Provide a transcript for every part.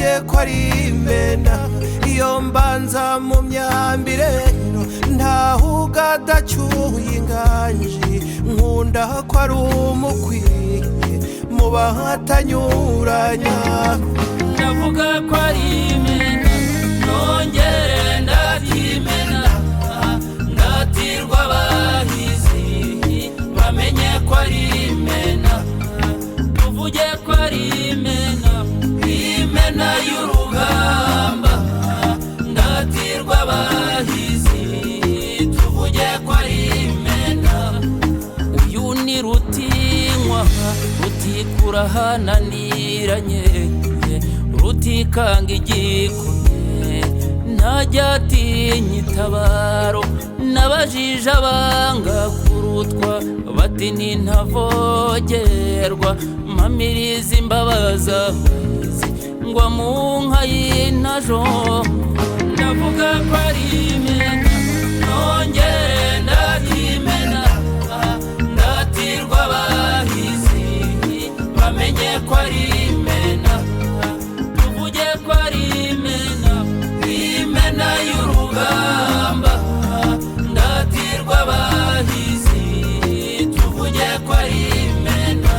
tuvuge ko ari imena iyo mbanza mu myambire ntahuga adacyuye inganji nkunda ko ari umukwiye mu bahatanyuranya ndavuga ko ari imena nongere ndatimena ndatirwa abahizi bamenye ko ari imena tuvuge ko ari imena imena y'urugamba ndatirwa abahizi tuvuge ko ari imena uyu ni Rutinywa rutikura hananiranye rutikanga igikomye ntajya atinya itabaro n'abajije abanga kurutwa bati ntavogerwa mpamiriza imbabaza ngwa mu nka y'intajoma ndavuga ko ari imena nongere ndatimena ndatirwa abahizi bamenye ko ari imena tuvuge ko ari imena imena y'urugamba ndatirwa abahizi tuvuge ko ari imena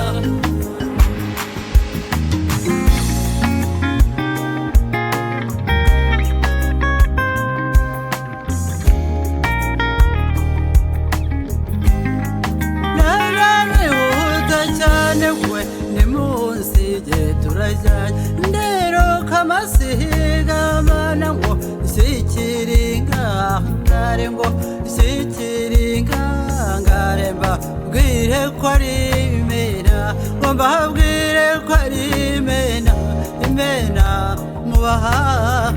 ndero kamasiga mana ngo sikiringa ngare ngo sikiringa ngaremba bwire ko ari imena ngomba bwire ko ari imena imena mubaha